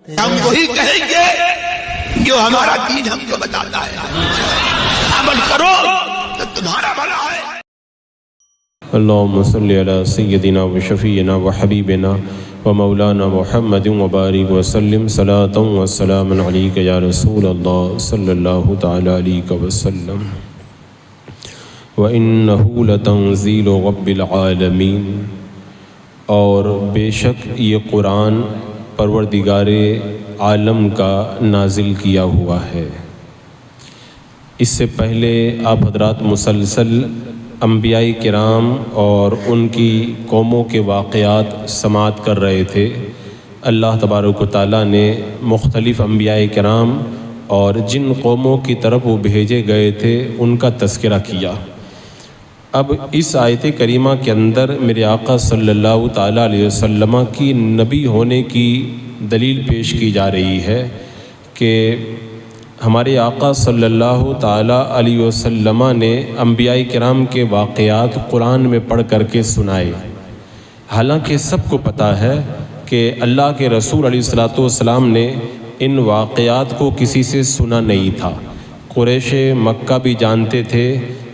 ہم وہی کہیں گے جو ہمارا دین ہم کو بتاتا ہے، عمل کرو تو تمہارا بھلا ہے۔ اللہم صلی علی سیدنا و شفیعنا و حبیبنا و مولانا محمد وبارک وسلم صلاۃ و سلام علیک یا رسول اللہ صلی اللہ تعالی علیہ وسلم۔ وَإِنَّهُ لَتَنزِيلُ رَبِّ الْعَالَمِينَ، اور بے شک یہ قرآن پروردگار عالم کا نازل کیا ہوا ہے۔ اس سے پہلے آپ حضرات مسلسل انبیاء کرام اور ان کی قوموں کے واقعات سماعت کر رہے تھے۔ اللہ تبارک و تعالیٰ نے مختلف انبیاء کرام اور جن قوموں کی طرف وہ بھیجے گئے تھے ان کا تذکرہ کیا۔ اب اس آیت کریمہ کے اندر میرے آقا صلی اللہ تعالیٰ علیہ وسلم کی نبی ہونے کی دلیل پیش کی جا رہی ہے کہ ہمارے آقا صلی اللہ تعالیٰ علیہ وسلم نے انبیاء کرام کے واقعات قرآن میں پڑھ کر کے سنائے، حالانکہ سب کو پتہ ہے کہ اللہ کے رسول علیہ الصلوۃ والسلام نے ان واقعات کو کسی سے سنا نہیں تھا۔ قریش مکہ بھی جانتے تھے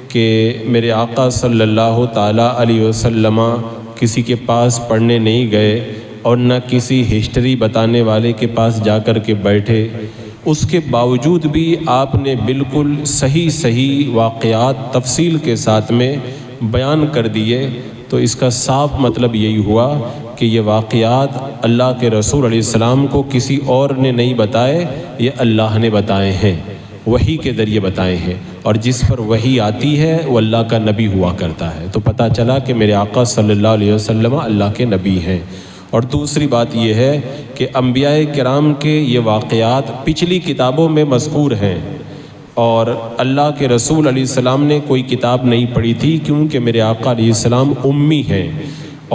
کہ میرے آقا صلی اللہ تعالیٰ علیہ وسلم کسی کے پاس پڑھنے نہیں گئے اور نہ کسی ہسٹری بتانے والے کے پاس جا کر کے بیٹھے، اس کے باوجود بھی آپ نے بالکل صحیح واقعات تفصیل کے ساتھ میں بیان کر دیے۔ تو اس کا صاف مطلب یہی ہوا کہ یہ واقعات اللہ کے رسول علیہ السلام کو کسی اور نے نہیں بتائے، یہ اللہ نے بتائے ہیں، وحی کے ذریعے بتائے ہیں، اور جس پر وحی آتی ہے وہ اللہ کا نبی ہوا کرتا ہے۔ تو پتہ چلا کہ میرے آقا صلی اللہ علیہ وسلم اللہ کے نبی ہیں۔ اور دوسری بات یہ ہے کہ انبیاء کرام کے یہ واقعات پچھلی کتابوں میں مذکور ہیں، اور اللہ کے رسول علیہ السلام نے کوئی کتاب نہیں پڑھی تھی، کیونکہ میرے آقا علیہ السلام امی ہیں،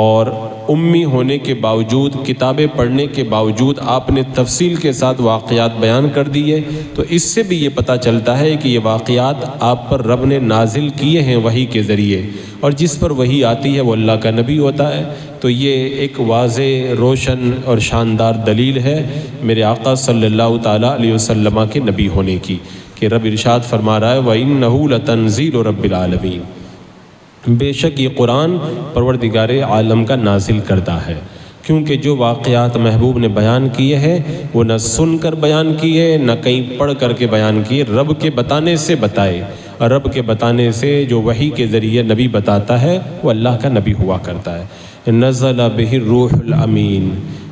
اور امی ہونے کے باوجود، کتابیں پڑھنے کے باوجود آپ نے تفصیل کے ساتھ واقعات بیان کر دیے۔ تو اس سے بھی یہ پتہ چلتا ہے کہ یہ واقعات آپ پر رب نے نازل کیے ہیں وحی کے ذریعے، اور جس پر وحی آتی ہے وہ اللہ کا نبی ہوتا ہے۔ تو یہ ایک واضح، روشن اور شاندار دلیل ہے میرے آقا صلی اللہ تعالیٰ علیہ وسلم کے نبی ہونے کی، کہ رب ارشاد فرما رہا ہے وَإِنَّهُ لَتَنزِيلُ رَبِّ الْعَالَمِينَ، بے شک یہ قرآن پروردگار عالم کا نازل کردہ ہے۔ کیونکہ جو واقعات محبوب نے بیان کیے ہیں وہ نہ سن کر بیان کیے، نہ کہیں پڑھ کر کے بیان کیے، رب کے بتانے سے بتائے، اور رب کے بتانے سے جو وحی کے ذریعے نبی بتاتا ہے وہ اللہ کا نبی ہوا کرتا ہے۔ نزل بہ الروح الامین،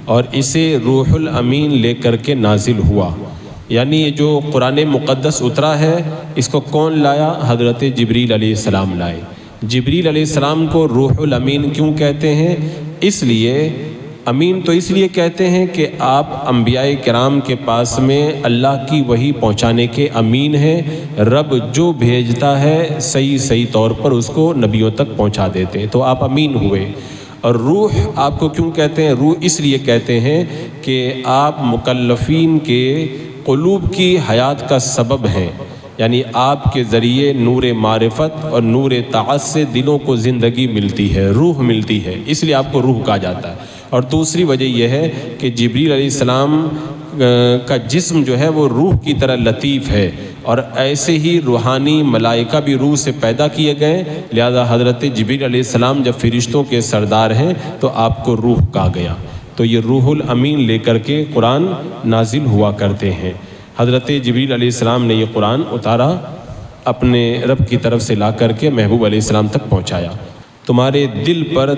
اور اسے روح الامین لے کر کے نازل ہوا، یعنی یہ جو قرآن مقدس اترا ہے اس کو کون لایا؟ حضرت جبریل علیہ السلام لائے۔ جبریل علیہ السلام کو روح الامین کیوں کہتے ہیں؟ اس لیے امین تو اس لیے کہتے ہیں کہ آپ انبیاء کرام کے پاس میں اللہ کی وحی پہنچانے کے امین ہیں۔ رب جو بھیجتا ہے صحیح طور پر اس کو نبیوں تک پہنچا دیتے ہیں، تو آپ امین ہوئے۔ اور روح آپ کو کیوں کہتے ہیں؟ روح اس لیے کہتے ہیں کہ آپ مکلفین کے قلوب کی حیات کا سبب ہیں، یعنی آپ کے ذریعے نور معرفت اور نور طاعت سے دلوں کو زندگی ملتی ہے، روح ملتی ہے، اس لیے آپ کو روح کہا جاتا ہے۔ اور دوسری وجہ یہ ہے کہ جبریل علیہ السلام کا جسم جو ہے وہ روح کی طرح لطیف ہے، اور ایسے ہی روحانی ملائکہ بھی روح سے پیدا کیے گئے، لہذا حضرت جبریل علیہ السلام جب فرشتوں کے سردار ہیں تو آپ کو روح کہا گیا۔ تو یہ روح الامین لے کر کے قرآن نازل ہوا کرتے ہیں۔ حضرت جبریل علیہ السلام نے یہ قرآن اتارا، اپنے رب کی طرف سے لا کر کے محبوب علیہ السلام تک پہنچایا، تمہارے دل پر،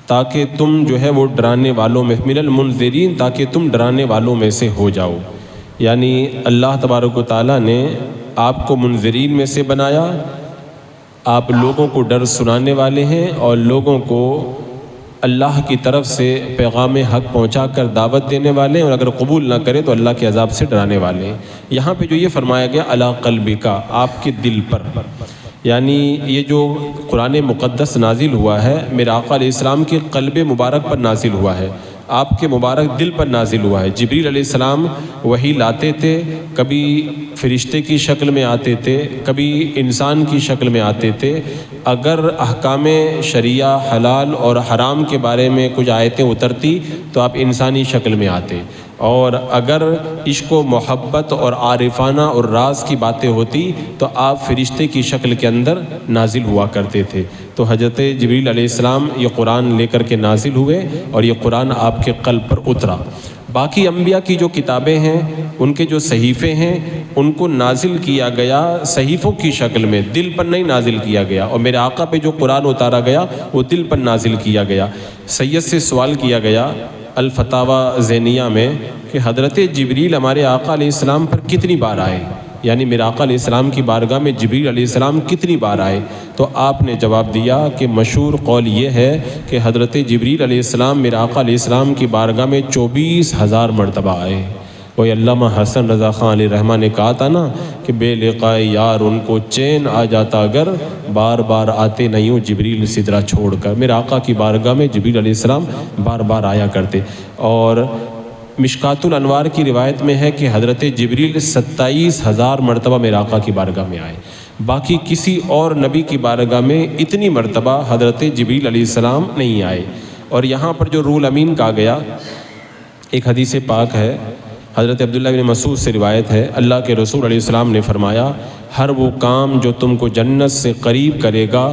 تاکہ تم جو ہے وہ ڈرانے والوں میں، من المنذرین، تاکہ تم ڈرانے والوں میں سے ہو جاؤ۔ یعنی اللہ تبارک و تعالیٰ نے آپ کو منذرین میں سے بنایا، آپ لوگوں کو ڈر سنانے والے ہیں، اور لوگوں کو اللہ کی طرف سے پیغام حق پہنچا کر دعوت دینے والے ہیں، اور اگر قبول نہ کرے تو اللہ کے عذاب سے ڈرانے والے ہیں۔ یہاں پہ جو یہ فرمایا گیا علی قلبک، آپ کے دل پر، یعنی یہ جو قرآن مقدس نازل ہوا ہے میرے آقا علیہ السلام کے قلب مبارک پر نازل ہوا ہے، آپ کے مبارک دل پر نازل ہوا ہے۔ جبریل علیہ السلام وحی لاتے تھے، کبھی فرشتے کی شکل میں آتے تھے، کبھی انسان کی شکل میں آتے تھے۔ اگر احکام شریعہ حلال اور حرام کے بارے میں کچھ آیتیں اترتی تو آپ انسانی شکل میں آتے، اور اگر عشق و محبت اور عارفانہ اور راز کی باتیں ہوتی تو آپ فرشتے کی شکل کے اندر نازل ہوا کرتے تھے۔ تو حضرت جبریل علیہ السلام یہ قرآن لے کر کے نازل ہوئے اور یہ قرآن آپ کے قلب پر اترا۔ باقی انبیاء کی جو کتابیں ہیں، ان کے جو صحیفے ہیں، ان کو نازل کیا گیا صحیفوں کی شکل میں، دل پر نہیں نازل کیا گیا، اور میرے آقا پہ جو قرآن اتارا گیا وہ دل پر نازل کیا گیا۔ سید سے سوال کیا گیا الفتاوی زینیہ میں کہ حضرت جبریل ہمارے آقا علیہ السلام پر کتنی بار آئے، یعنی میرے آقا علیہ السلام کی بارگاہ میں جبریل علیہ السلام کتنی بار آئے؟ تو آپ نے جواب دیا کہ مشہور قول یہ ہے کہ حضرت جبریل علیہ السلام میرے آقا علیہ السلام کی بارگاہ میں 24,000 مرتبہ آئے۔ وہی علامہ حسن رضا خان علیہ رحمٰن نے کہا تھا نا کہ بے لقائے یار ان کو چین آ جاتا اگر بار بار آتے نہیں ہو جبریل سدرہ چھوڑ کر۔ میرے آقا کی بارگاہ میں جبریل علیہ السلام بار بار آیا کرتے۔ اور مشکات الانوار کی روایت میں ہے کہ حضرت جبریل 27,000 مرتبہ میرے آقا کی بارگاہ میں آئے۔ باقی کسی اور نبی کی بارگاہ میں اتنی مرتبہ حضرت جبریل علیہ السلام نہیں آئے۔ اور یہاں پر جو رول امین کہا گیا، ایک حدیث پاک ہے، حضرت عبداللہ بن مسعود سے روایت ہے، اللہ کے رسول علیہ السلام نے فرمایا ہر وہ کام جو تم کو جنت سے قریب کرے گا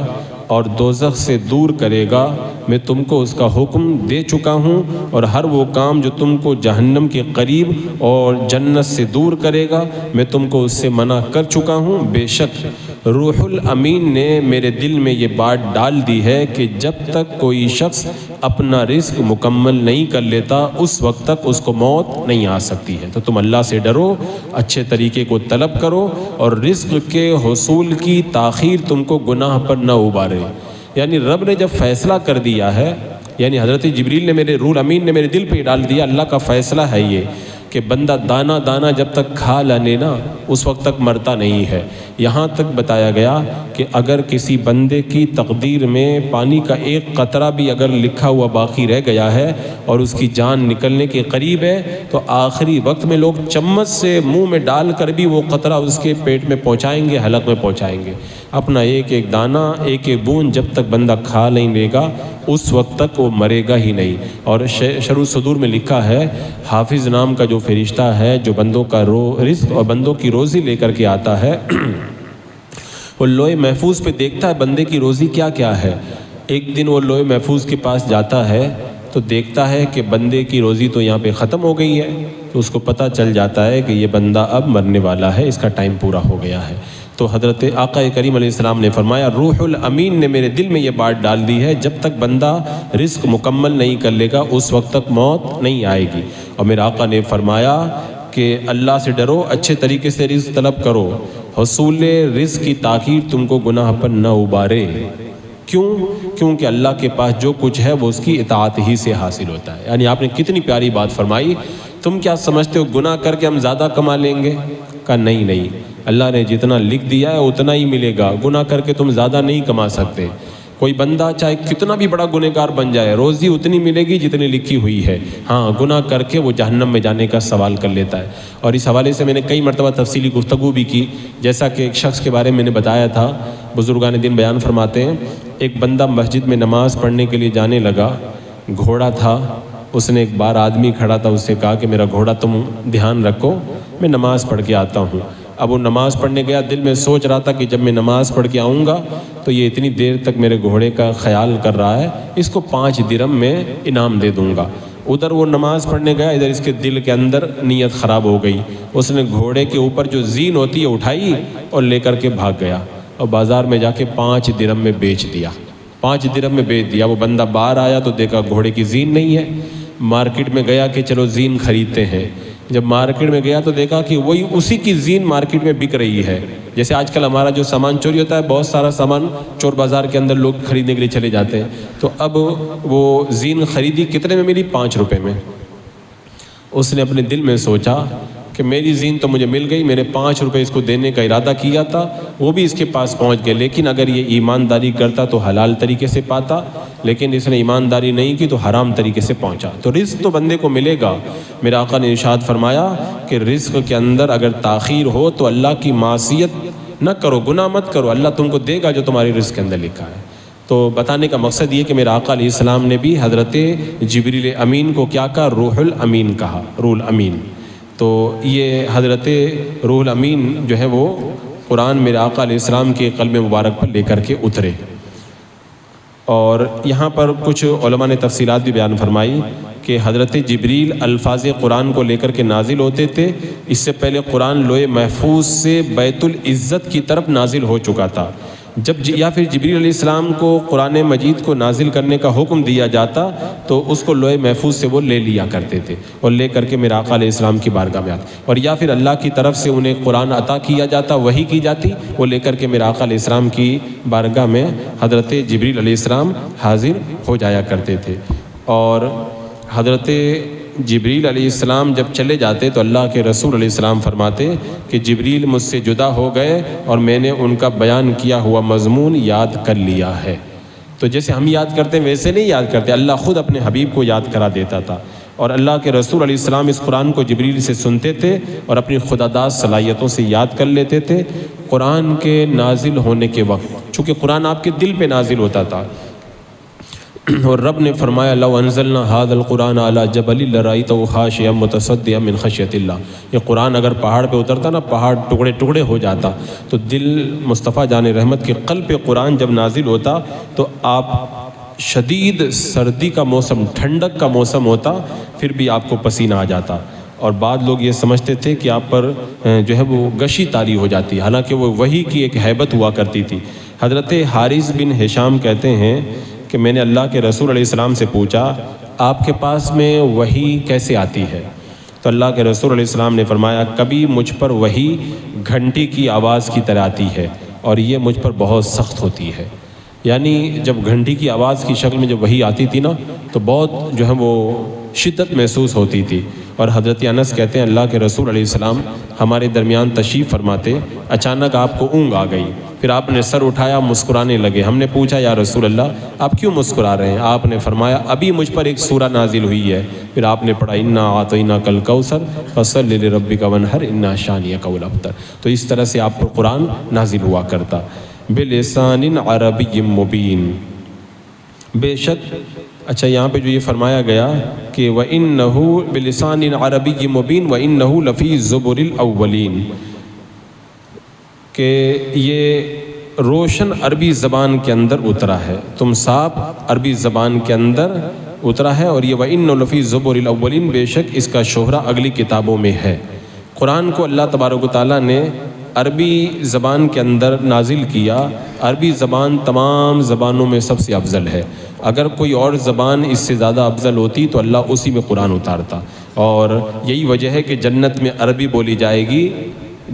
اور دوزخ سے دور کرے گا میں تم کو اس کا حکم دے چکا ہوں، اور ہر وہ کام جو تم کو جہنم کے قریب اور جنت سے دور کرے گا میں تم کو اس سے منع کر چکا ہوں۔ بے شک روح الامین نے میرے دل میں یہ بات ڈال دی ہے کہ جب تک کوئی شخص اپنا رزق مکمل نہیں کر لیتا اس وقت تک اس کو موت نہیں آ سکتی ہے۔ تو تم اللہ سے ڈرو، اچھے طریقے کو طلب کرو، اور رزق کے حصول کی تاخیر تم کو گناہ پر نہ ابارے۔ یعنی رب نے جب فیصلہ کر دیا ہے، یعنی حضرت جبریل نے میرے روح امین نے میرے دل پہ ڈال دیا، اللہ کا فیصلہ ہے یہ کہ بندہ دانہ دانہ جب تک کھا لینے نا اس وقت تک مرتا نہیں ہے۔ یہاں تک بتایا گیا کہ اگر کسی بندے کی تقدیر میں پانی کا ایک قطرہ بھی اگر لکھا ہوا باقی رہ گیا ہے اور اس کی جان نکلنے کے قریب ہے تو آخری وقت میں لوگ چمچ سے منہ میں ڈال کر بھی وہ قطرہ اس کے پیٹ میں پہنچائیں گے، حلق میں پہنچائیں گے۔ اپنا ایک ایک دانہ، ایک ایک بوند جب تک بندہ کھا نہیں لے گا اس وقت تک وہ مرے گا ہی نہیں۔ اور شرح الصدور میں لکھا ہے حافظ نام کا جو فرشتہ ہے جو بندوں کا رزق اور بندوں کی روزی لے کر کے آتا ہے، وہ لوح محفوظ پہ دیکھتا ہے بندے کی روزی کیا کیا ہے۔ ایک دن وہ لوح محفوظ کے پاس جاتا ہے تو دیکھتا ہے کہ بندے کی روزی تو یہاں پہ ختم ہو گئی ہے، تو اس کو پتہ چل جاتا ہے کہ یہ بندہ اب مرنے والا ہے، اس کا ٹائم پورا ہو گیا ہے۔ تو حضرت آقا کریم علیہ السلام نے فرمایا روح الامین نے میرے دل میں یہ بات ڈال دی ہے جب تک بندہ رزق مکمل نہیں کر لے گا اس وقت تک موت نہیں آئے گی۔ اور میرے آقا نے فرمایا کہ اللہ سے ڈرو، اچھے طریقے سے رزق طلب کرو، حصول رزق کی تاخیر تم کو گناہ پر نہ ابارے۔ کیونکہ اللہ کے پاس جو کچھ ہے وہ اس کی اطاعت ہی سے حاصل ہوتا ہے۔ یعنی آپ نے کتنی پیاری بات فرمائی، تم کیا سمجھتے ہو گناہ کر کے ہم زیادہ کما لیں گے؟ کہا نہیں، اللہ نے جتنا لکھ دیا ہے اتنا ہی ملے گا، گناہ کر کے تم زیادہ نہیں کما سکتے۔ کوئی بندہ چاہے کتنا بھی بڑا گنہگار بن جائے روزی اتنی ملے گی جتنی لکھی ہوئی ہے، ہاں گناہ کر کے وہ جہنم میں جانے کا سوال کر لیتا ہے۔ اور اس حوالے سے میں نے کئی مرتبہ تفصیلی گفتگو بھی کی، جیسا کہ ایک شخص کے بارے میں نے بتایا تھا، بزرگان دین بیان فرماتے ہیں ایک بندہ مسجد میں نماز پڑھنے کے لیے جانے لگا، گھوڑا تھا، اس نے ایک بار آدمی کھڑا تھا اس سے کہا کہ میرا گھوڑا تم دھیان رکھو، میں نماز پڑھ کے آتا ہوں۔ اب وہ نماز پڑھنے گیا، دل میں سوچ رہا تھا کہ جب میں نماز پڑھ کے آؤں گا تو یہ اتنی دیر تک میرے گھوڑے کا خیال کر رہا ہے، اس کو 5 درہم میں انعام دے دوں گا۔ ادھر وہ نماز پڑھنے گیا، ادھر اس کے دل کے اندر نیت خراب ہو گئی، اس نے گھوڑے کے اوپر جو زین ہوتی ہے اٹھائی اور لے کر کے بھاگ گیا اور بازار میں جا کے 5 درہم میں بیچ دیا۔ 5 درہم میں بیچ دیا۔ وہ بندہ باہر آیا تو دیکھا گھوڑے کی زین نہیں ہے، مارکیٹ میں گیا کہ چلو زین خریدتے ہیں۔ جب مارکیٹ میں گیا تو دیکھا کہ وہی اسی کی زین مارکیٹ میں بک رہی ہے۔ جیسے آج کل ہمارا جو سامان چوری ہوتا ہے، بہت سارا سامان چور بازار کے اندر لوگ خریدنے کے لیے چلے جاتے ہیں، تو اب وہ زین خریدی کتنے میں ملی؟ 5 روپے میں۔ اس نے اپنے دل میں سوچا کہ میری زین تو مجھے مل گئی، میں نے 5 روپے اس کو دینے کا ارادہ کیا تھا، وہ بھی اس کے پاس پہنچ گئے، لیکن اگر یہ ایمانداری کرتا تو حلال طریقے سے پاتا، لیکن اس نے ایمانداری نہیں کی تو حرام طریقے سے پہنچا۔ تو رزق تو بندے کو ملے گا۔ میرے آقا نے ارشاد فرمایا کہ رزق کے اندر اگر تاخیر ہو تو اللہ کی معصیت نہ کرو، گناہ مت کرو، اللہ تم کو دے گا جو تمہاری رزق کے اندر لکھا ہے۔ تو بتانے کا مقصد یہ کہ میرے آقا علیہ السلام نے بھی حضرت جبریل امین کو کیا کہا؟ روح الامین کہا، روح الامین۔ تو یہ حضرت روح الامین جو ہے وہ قرآن میرے آقا علیہ السلام کے قلب مبارک پر لے کر کے اترے۔ اور یہاں پر کچھ علماء نے تفصیلات بھی بیان فرمائی کہ حضرت جبریل الفاظ قرآن کو لے کر کے نازل ہوتے تھے۔ اس سے پہلے قرآن لوح محفوظ سے بیت العزت کی طرف نازل ہو چکا تھا۔ جب یا پھر جبریل علیہ السلام کو قرآن مجید کو نازل کرنے کا حکم دیا جاتا تو اس کو لوح محفوظ سے وہ لے لیا کرتے تھے اور لے کر کے میرے آقا علیہ السلام کی بارگاہ میں آتے، اور یا پھر اللہ کی طرف سے انہیں قرآن عطا کیا جاتا، وحی کی جاتی، وہ لے کر کے میرے آقا علیہ السلام کی بارگاہ میں حضرت جبریل علیہ السلام حاضر ہو جایا کرتے تھے۔ اور حضرت جبریل علیہ السلام جب چلے جاتے تو اللہ کے رسول علیہ السلام فرماتے کہ جبریل مجھ سے جدا ہو گئے اور میں نے ان کا بیان کیا ہوا مضمون یاد کر لیا ہے۔ تو جیسے ہم یاد کرتے ہیں ویسے نہیں یاد کرتے، اللہ خود اپنے حبیب کو یاد کرا دیتا تھا، اور اللہ کے رسول علیہ السلام اس قرآن کو جبریل سے سنتے تھے اور اپنی خداداد صلاحیتوں سے یاد کر لیتے تھے۔ قرآن کے نازل ہونے کے وقت چونکہ قرآن آپ کے دل پہ نازل ہوتا تھا، اور رب نے فرمایا لو انزلنا هذا القرآن على جبل لرأيته خاشعا متصدعا من خشیۃ اللہ، یہ قرآن اگر پہاڑ پہ اترتا نا، پہاڑ ٹکڑے ٹکڑے ہو جاتا، تو دل مصطفیٰ جان رحمت کے قلب پہ قرآن جب نازل ہوتا تو آپ شدید سردی کا موسم، ٹھنڈک کا موسم ہوتا، پھر بھی آپ کو پسینہ آ جاتا، اور بعض لوگ یہ سمجھتے تھے کہ آپ پر جو ہے وہ گشی طاری ہو جاتی، حالانکہ وہ وحی کی ایک ہیبت ہوا کرتی تھی۔ حضرت حارث بن ہشام کہتے ہیں کہ میں نے اللہ کے رسول علیہ السلام سے پوچھا آپ کے پاس میں وحی کیسے آتی ہے؟ تو اللہ کے رسول علیہ السلام نے فرمایا کبھی مجھ پر وحی گھنٹی کی آواز کی طرح آتی ہے اور یہ مجھ پر بہت سخت ہوتی ہے۔ یعنی جب گھنٹی کی آواز کی شکل میں جب وحی آتی تھی نا تو بہت جو ہے وہ شدت محسوس ہوتی تھی۔ اور حضرت انس کہتے ہیں اللہ کے رسول علیہ السلام ہمارے درمیان تشریف فرماتے، اچانک آپ کو اونگ آ گئی، پھر آپ نے سر اٹھایا، مسکرانے لگے۔ ہم نے پوچھا یا رسول اللہ آپ کیوں مسکرا رہے ہیں؟ آپ نے فرمایا ابھی مجھ پر ایک سورہ نازل ہوئی ہے، پھر آپ نے پڑھا انا اعطیناک الکوثر فصل لربک وانحر ان شانئک هو الابتر۔ تو اس طرح سے آپ پر قرآن نازل ہوا کرتا بلسان عربی مبین۔ بے شک اچھا یہاں پہ جو یہ فرمایا گیا کہ وَإِنَّهُ بِلِسَانٍ عَرَبِيٍّ مُبِينٍ وَإِنَّهُ لَفِي زُبُرِ الْأَوَّلِينَ، کہ یہ روشن عربی زبان کے اندر اترا ہے، تم صاحب عربی زبان کے اندر اترا ہے، اور یہ وَإِنَّهُ لَفِي زُبُرِ الْأَوَّلِينَ، بے شک اس کا شہرہ اگلی کتابوں میں ہے۔ قرآن کو اللہ تبارک و تعالیٰ نے عربی زبان کے اندر نازل کیا۔ عربی زبان تمام زبانوں میں سب سے افضل ہے، اگر کوئی اور زبان اس سے زیادہ افضل ہوتی تو اللہ اسی میں قرآن اتارتا، اور یہی وجہ ہے کہ جنت میں عربی بولی جائے گی،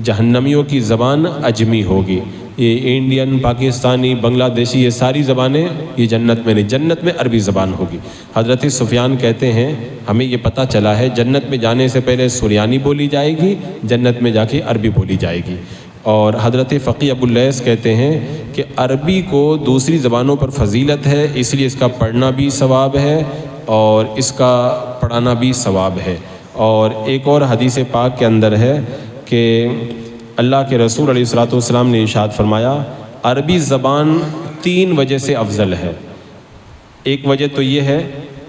جہنمیوں کی زبان اجمی ہوگی۔ یہ انڈین، پاکستانی، بنگلہ دیشی، یہ ساری زبانیں یہ جنت میں نہیں، جنت میں عربی زبان ہوگی۔ حضرت سفیان کہتے ہیں ہمیں یہ پتہ چلا ہے جنت میں جانے سے پہلے سریانی بولی جائے گی، جنت میں جا کے عربی بولی جائے گی۔ اور حضرت فقی ابو اللیث کہتے ہیں کہ عربی کو دوسری زبانوں پر فضیلت ہے، اس لیے اس کا پڑھنا بھی ثواب ہے اور اس کا پڑھانا بھی ثواب ہے۔ اور ایک اور حدیث پاک کے اندر ہے کہ اللہ کے رسول علیہ السلام نے ارشاد فرمایا عربی زبان 3 وجہ سے افضل ہے۔ ایک وجہ تو یہ ہے،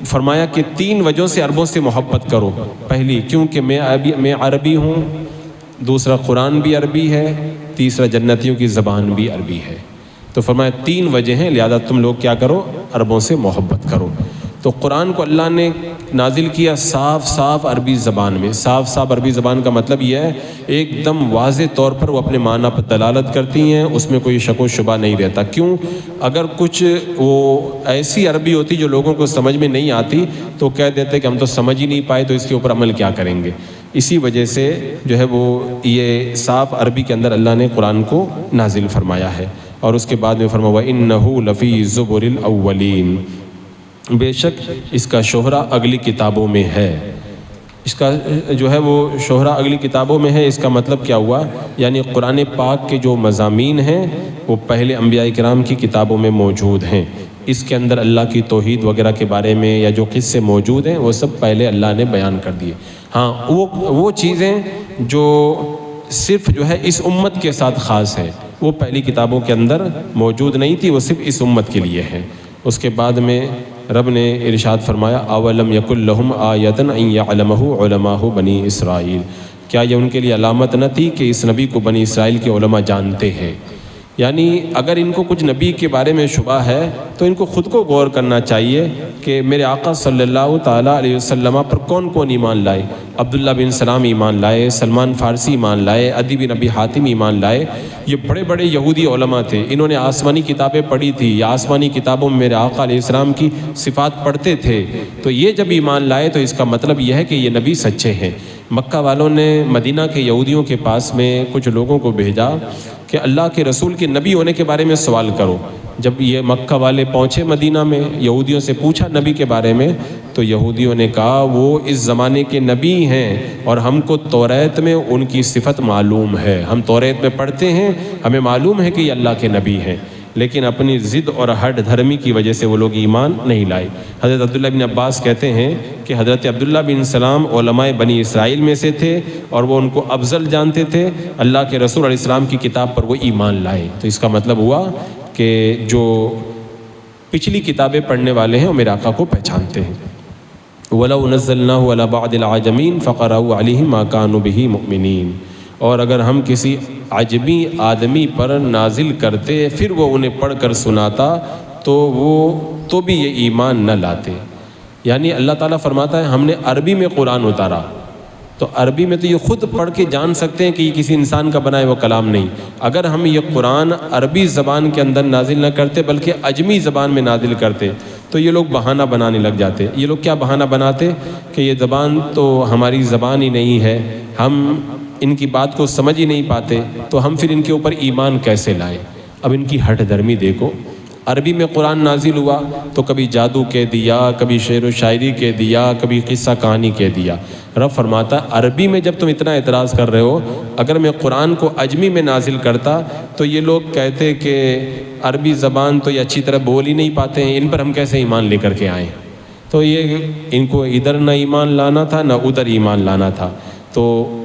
فرمایا کہ 3 وجہوں سے عربوں سے محبت کرو۔ پہلی کیونکہ میں عربی ہوں، دوسرا قرآن بھی عربی ہے، تیسرا جنتیوں کی زبان بھی عربی ہے۔ تو فرمایا 3 وجہ ہیں، لہذا تم لوگ کیا کرو، عربوں سے محبت کرو۔ تو قرآن کو اللہ نے نازل کیا صاف صاف عربی زبان میں۔ صاف صاف عربی زبان کا مطلب یہ ہے ایک دم واضح طور پر وہ اپنے معنی پر دلالت کرتی ہیں، اس میں کوئی شک و شبہ نہیں رہتا۔ کیوں؟ اگر کچھ وہ ایسی عربی ہوتی جو لوگوں کو سمجھ میں نہیں آتی تو کہہ دیتے کہ ہم تو سمجھ ہی نہیں پائے تو اس کے اوپر عمل کیا کریں گے۔ اسی وجہ سے جو ہے وہ یہ صاف عربی کے اندر اللہ نے قرآن کو نازل فرمایا ہے۔ اور اس کے بعد میں فرمایا وَإِنَّهُ لَفِي زُبُرِ الْأَوَّلِينَ، بے شک اس کا شہرہ اگلی کتابوں میں ہے۔ اس کا جو ہے وہ شہرہ اگلی کتابوں میں ہے. اس کا مطلب کیا ہوا؟ یعنی قرآن پاک کے جو مضامین ہیں وہ پہلے انبیاء کرام کی کتابوں میں موجود ہیں. اس کے اندر اللہ کی توحید وغیرہ کے بارے میں یا جو قصے موجود ہیں وہ سب پہلے اللہ نے بیان کر دیے. ہاں وہ چیزیں جو صرف جو ہے اس امت کے ساتھ خاص ہے وہ پہلی کتابوں کے اندر موجود نہیں تھی، وہ صرف اس امت کے لیے ہے. اس کے بعد میں رب نے ارشاد فرمایا اولم یکن لہم آیۃ ان یعلمہ علماء بنی اسرائیل، کیا یہ ان کے لیے علامت نہ تھی کہ اس نبی کو بنی اسرائیل کے علماء جانتے ہیں؟ یعنی اگر ان کو کچھ نبی کے بارے میں شبہ ہے تو ان کو خود کو غور کرنا چاہیے کہ میرے آقا صلی اللہ تعالیٰ علیہ وسلم پر کون کون ایمان لائے. عبداللہ بن سلام ایمان لائے، سلمان فارسی ایمان لائے، عدی بن ابی حاتم ایمان لائے. یہ بڑے بڑے یہودی علماء تھے، انہوں نے آسمانی کتابیں پڑھی تھی یا آسمانی کتابوں میں میرے آقا علیہ السلام کی صفات پڑھتے تھے. تو یہ جب ایمان لائے تو اس کا مطلب یہ ہے کہ یہ نبی سچے ہیں. مکہ والوں نے مدینہ کے یہودیوں کے پاس میں کچھ لوگوں کو بھیجا کہ اللہ کے رسول کے نبی ہونے کے بارے میں سوال کرو. جب یہ مکہ والے پہنچے مدینہ میں، یہودیوں سے پوچھا نبی کے بارے میں، تو یہودیوں نے کہا وہ اس زمانے کے نبی ہیں اور ہم کو توریت میں ان کی صفت معلوم ہے، ہم توریت میں پڑھتے ہیں، ہمیں معلوم ہے کہ یہ اللہ کے نبی ہیں. لیکن اپنی ضد اور ہٹ دھرمی کی وجہ سے وہ لوگ ایمان نہیں لائے. حضرت عبداللہ بن عباس کہتے ہیں کہ حضرت عبداللہ بن سلام علماء بنی اسرائیل میں سے تھے اور وہ ان کو افضل جانتے تھے. اللہ کے رسول علیہ السلام کی کتاب پر وہ ایمان لائے. تو اس کا مطلب ہوا کہ جو پچھلی کتابیں پڑھنے والے ہیں وہ میرے آقا کو پہچانتے ہیں. وَلَوْ نَزَّلْنَاهُ عَلَى بَعْضِ الْعَجَمِينَ فَقَرَأُوا عَلَيْهِمْ مَا كَانُوا بِهِ مُؤْمِنِينَ. اور اگر ہم کسی عجمی آدمی پر نازل کرتے پھر وہ انہیں پڑھ کر سناتا تو بھی یہ ایمان نہ لاتے. یعنی اللہ تعالیٰ فرماتا ہے ہم نے عربی میں قرآن اتارا، تو عربی میں تو یہ خود پڑھ کے جان سکتے ہیں کہ یہ کسی انسان کا بنائے وہ کلام نہیں. اگر ہم یہ قرآن عربی زبان کے اندر نازل نہ کرتے بلکہ عجمی زبان میں نازل کرتے تو یہ لوگ بہانہ بنانے لگ جاتے. یہ لوگ کیا بہانہ بناتے کہ یہ زبان تو ہماری زبان ہی نہیں ہے، ہم ان کی بات کو سمجھ ہی نہیں پاتے، تو ہم پھر ان کے اوپر ایمان کیسے لائیں. اب ان کی ہٹ دھرمی دیکھو. عربی میں قرآن نازل ہوا تو کبھی جادو کہہ دیا، کبھی شعر و شاعری کہہ دیا، کبھی قصہ کہانی کہہ دیا. رب فرماتا عربی میں جب تم اتنا اعتراض کر رہے ہو، اگر میں قرآن کو عجمی میں نازل کرتا تو یہ لوگ کہتے کہ عربی زبان تو یہ اچھی طرح بول ہی نہیں پاتے ہیں، ان پر ہم کیسے ایمان لے کر کے آئیں. تو یہ ان کو ادھر نہ ایمان لانا تھا نہ ادھر ایمان لانا تھا. تو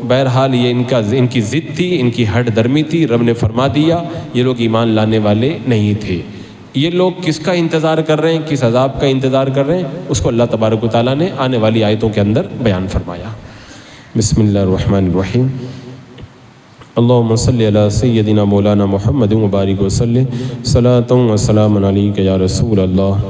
بہرحال یہ ان کی ضد تھی، ان کی ہٹ درمی تھی. رب نے فرما دیا یہ لوگ ایمان لانے والے نہیں تھے. یہ لوگ کس کا انتظار کر رہے ہیں، کس عذاب کا انتظار کر رہے ہیں، اس کو اللہ تبارک و تعالیٰ نے آنے والی آیتوں کے اندر بیان فرمایا. بسم اللہ الرحمن الرحیم. اللہم صلی علی سیدنا مولانا محمد مبارک وسلم صلاۃ و سلام علیک یا رسول اللہ.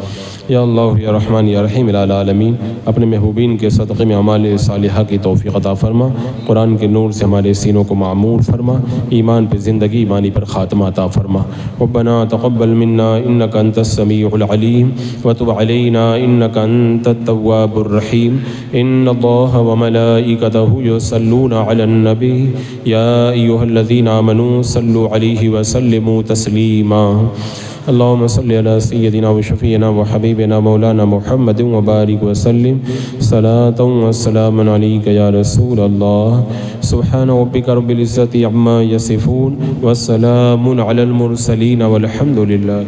یا اللہ یا رحمان یا رحیم العالمین. اپنے محبوبین کے صدقے میں اعمال صالحہ کی توفیق عطا فرما. قرآن کے نور سے ہمارے سینوں کو معمور فرما. ایمان پہ زندگی، ایمانی پر خاتمہ عطا فرما. ربنا تقبل منا انک انت السمیع العلیم وتب علینا انک انت التواب الرحیم. ان اللہ وملائکتہ یصلون علی النبی یا ایھا الذین آمنوا صلوا علیہ وسلموا تسلیما. اللہم صلی علی سیدنا و شفیعنا و حبیبنا مولانا محمد وبارک وسلم صلاۃ و سلام علیک یا رسول اللہ. سبحان ربک رب العزۃ عما یصفون وسلام علی المرسلین والحمد للہ.